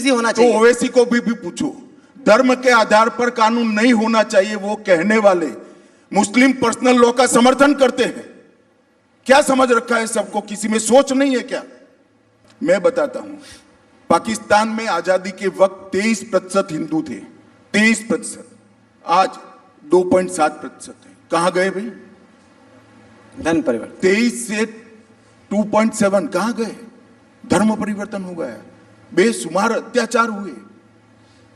Easy होना चाहिए। तो ओवैसी को भी पूछो, धर्म के आधार पर कानून नहीं होना चाहिए वो कहने वाले मुस्लिम पर्सनल लॉ का समर्थन करते हैं। क्या समझ रखा है सबको? किसी में सोच नहीं है क्या? मैं बताता हूं, पाकिस्तान में आजादी के वक्त 23% हिंदू थे, 23%। आज 2.7% है। कहां गए भाई? धर्म परिवर्तन 23 से 2.7 कहां गए? धर्म परिवर्तन हो गया। बेशुमार अत्याचार हुए,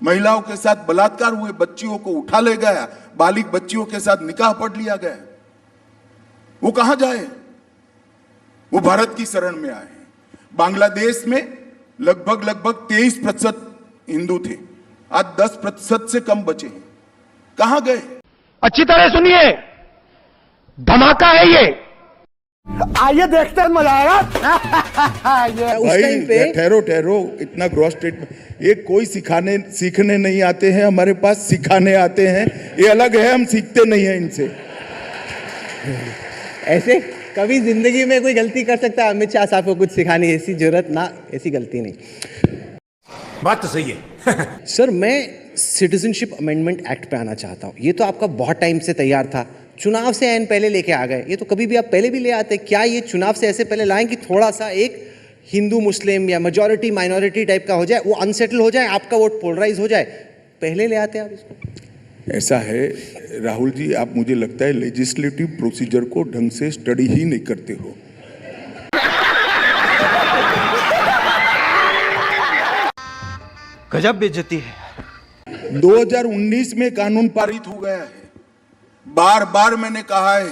महिलाओं के साथ बलात्कार हुए, बच्चियों को उठा ले गया, बालिग बच्चियों के साथ निकाह पढ़ लिया गया। वो कहां जाए? वो भारत की शरण में आए। बांग्लादेश में लगभग 23% हिंदू थे, आज 10% से कम बचे हैं। कहां गए? अच्छी तरह सुनिए, धमाका है ये। आइए देखते हैं, मजा आएगा। उस टाइम पे ठहरो, इतना ग्रॉस स्टेटमेंट ये कोई सीखने नहीं आते हैं, हमारे पास सिखाने आते हैं। ये अलग है, हम सीखते नहीं हैं इनसे। ऐसे कभी जिंदगी में कोई गलती कर सकता है? अमित शाह साहब को कुछ सिखाने की ऐसी जरूरत ना, ऐसी गलती नहीं। बात तो सही है। सर, मैं सिटीजनशिप अमेंडमेंट एक्ट पे आना चाहता हूँ। ये तो आपका बहुत टाइम से तैयार था, चुनाव से ऐन पहले लेके आ गए। ये तो कभी भी आप पहले भी ले आते। क्या ये चुनाव से ऐसे पहले लाएं कि थोड़ा सा एक हिंदू मुस्लिम या मेजॉरिटी माइनॉरिटी टाइप का हो जाए, वो अनसेटल हो जाए, आपका वोट पोलराइज हो जाए? पहले ले आते आप इसको। ऐसा है राहुल जी, आप मुझे लगता है लेजिस्लेटिव प्रोसीजर को ढंग से स्टडी ही नहीं करते हो। गजब बेइज्जती है। 2019 में कानून पारित हो गया है। बार बार मैंने कहा है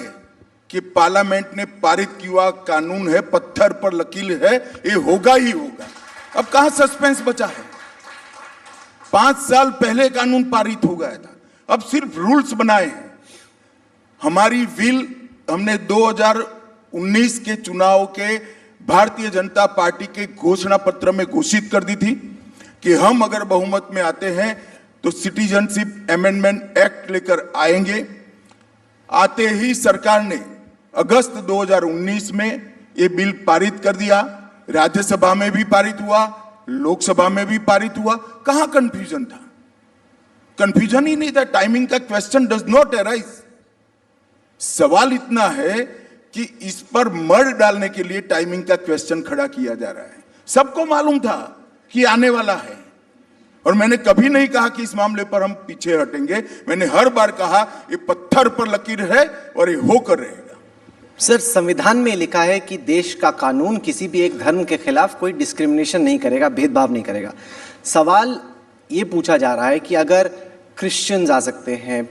कि पार्लियामेंट ने पारित किया कानून है, पत्थर पर लकीर है, ये होगा ही होगा। अब कहां सस्पेंस बचा है? 5 साल पहले कानून पारित हो गया था, अब सिर्फ रूल्स बनाए हैं। हमारी विल हमने 2019 के चुनाव के भारतीय जनता पार्टी के घोषणा पत्र में घोषित कर दी थी कि हम अगर बहुमत में आते हैं तो सिटीजनशिप अमेंडमेंट एक्ट लेकर आएंगे। आते ही सरकार ने अगस्त 2019 में ये बिल पारित कर दिया। राज्यसभा में भी पारित हुआ, लोकसभा में भी पारित हुआ। कहां कंफ्यूजन था? कंफ्यूजन ही नहीं था। टाइमिंग का क्वेश्चन डज नॉट अराइज। सवाल इतना है कि इस पर मर डालने के लिए टाइमिंग का क्वेश्चन खड़ा किया जा रहा है। सबको मालूम था कि आने वाला है, और मैंने कभी नहीं कहा कि इस मामले पर हम पीछे हटेंगे। मैंने हर बार कहा ये पत्थर पर लकीर है और ये होकर रहेगा। सर, संविधान में लिखा है कि देश का कानून किसी भी एक धर्म के खिलाफ कोई डिस्क्रिमिनेशन नहीं करेगा, भेदभाव नहीं करेगा। सवाल ये पूछा जा रहा है कि अगर क्रिश्चियंस आ सकते हैं,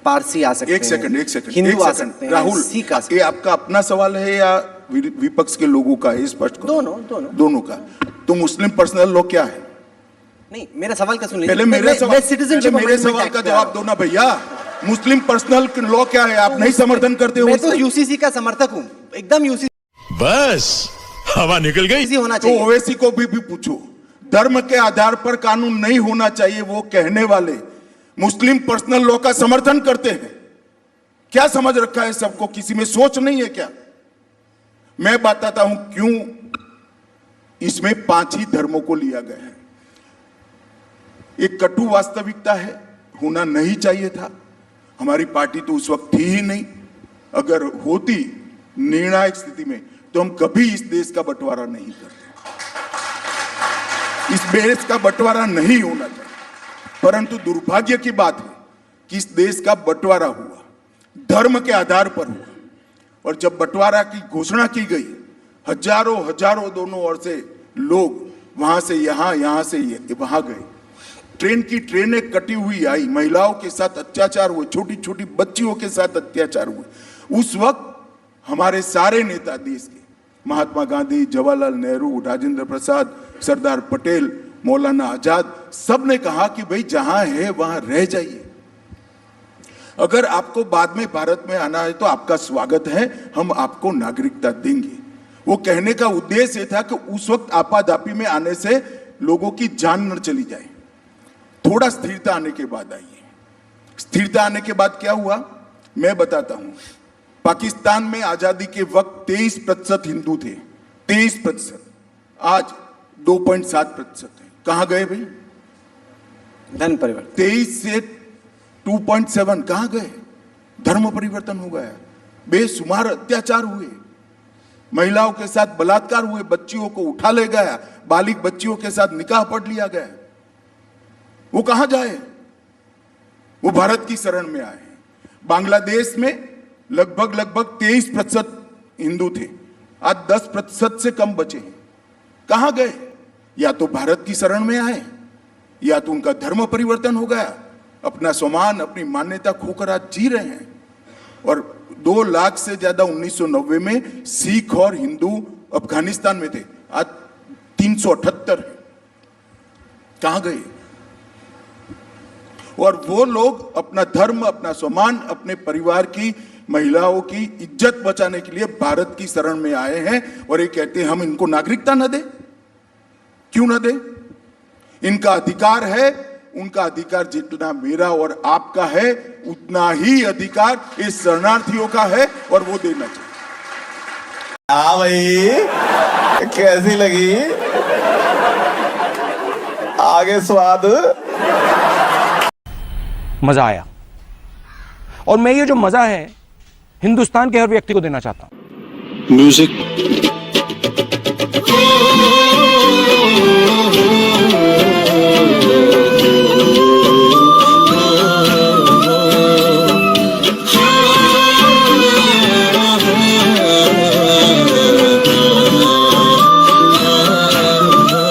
पारसी आ सकते हैं, एक सेकंड, हिंदू आ सकते हैं, राहुल, सिख आ सकते ये आपका अपना सवाल है या विपक्ष के लोगों का है? स्पष्ट करो। दोनों का। तो मुस्लिम पर्सनल लॉ क्या है? नहीं, मेरा सवाल का सुन लीजिए। पहले मेरे सवाल का जवाब दो ना भैया। मुस्लिम पर्सनल लॉ क्या है? आप नहीं समर्थन करते हो? मैं तो यूसीसी का समर्थक हूं, एकदम यूसीसी। बस हवा निकल गई। होना चाहिए। तो ओवैसी को भी पूछो, धर्म के आधार पर कानून नहीं होना चाहिए वो कहने वाले मुस्लिम पर्सनल लॉ का समर्थन करते हैं। क्या समझ रखा है सबको? किसी में सोच नहीं है क्या? मैं बताता हूं क्यों इसमें 5 ही धर्मों को लिया गया है। एक कटु वास्तविकता है, होना नहीं चाहिए था। हमारी पार्टी तो उस वक्त थी ही नहीं। अगर होती निर्णायक स्थिति में तो हम कभी इस देश का बंटवारा नहीं करते। इस देश का बंटवारा नहीं होना चाहिए। परंतु दुर्भाग्य की बात है कि इस देश का बंटवारा हुआ, धर्म के आधार पर हुआ। और जब बंटवारा की घोषणा की गई, हजारों दोनों ओर से लोग वहां से यहां से वहां गए। ट्रेन की ट्रेनें कटी हुई आई, महिलाओं के साथ अत्याचार हुए, छोटी छोटी बच्चियों के साथ अत्याचार हुए। उस वक्त हमारे सारे नेता देश के, महात्मा गांधी, जवाहरलाल नेहरू, राजेंद्र प्रसाद, सरदार पटेल, मौलाना आजाद, सब ने कहा कि भाई जहां है वहां रह जाइए। अगर आपको बाद में भारत में आना है तो आपका स्वागत है, हम आपको नागरिकता देंगे। वो कहने का उद्देश्य था कि उस वक्त आपाधापी में आने से लोगों की जान न चली जाए। थोड़ा स्थिरता आने के बाद आइए। स्थिरता आने के बाद क्या हुआ मैं बताता हूं। पाकिस्तान में आजादी के वक्त 23% हिंदू थे, 23%। आज 2.7% है। कहां गए भाई? धन परिवर्तन 23 से 2.7 कहां गए? धर्म परिवर्तन हो गया। बेशुमार अत्याचार हुए, महिलाओं के साथ बलात्कार हुए, बच्चियों को उठा ले गया, बालिग बच्चियों के साथ निकाह पढ़ लिया गया। वो कहां जाए? वो भारत की शरण में आए। बांग्लादेश में लगभग 23% हिंदू थे, आज 10% से कम बचे हैं। कहां गए? या तो भारत की शरण में आए, या तो उनका धर्म परिवर्तन हो गया, अपना सम्मान अपनी मान्यता खोकर आज जी रहे हैं। और 2 लाख से ज्यादा 1990 में सिख और हिंदू अफगानिस्तान में थे, आज 378 है। कहां गए? और वो लोग अपना धर्म, अपना सम्मान, अपने परिवार की महिलाओं की इज्जत बचाने के लिए भारत की शरण में आए हैं। और ये कहते हैं हम इनको नागरिकता न दे। क्यों न दे? इनका अधिकार है। उनका अधिकार जितना मेरा और आपका है, उतना ही अधिकार इस शरणार्थियों का है, और वो देना चाहिए। हाँ भाई, कैसी लगी? आगे स्वाद। मजा आया, और मैं ये जो मजा है हिंदुस्तान के हर व्यक्ति को देना चाहता हूं। म्यूजिक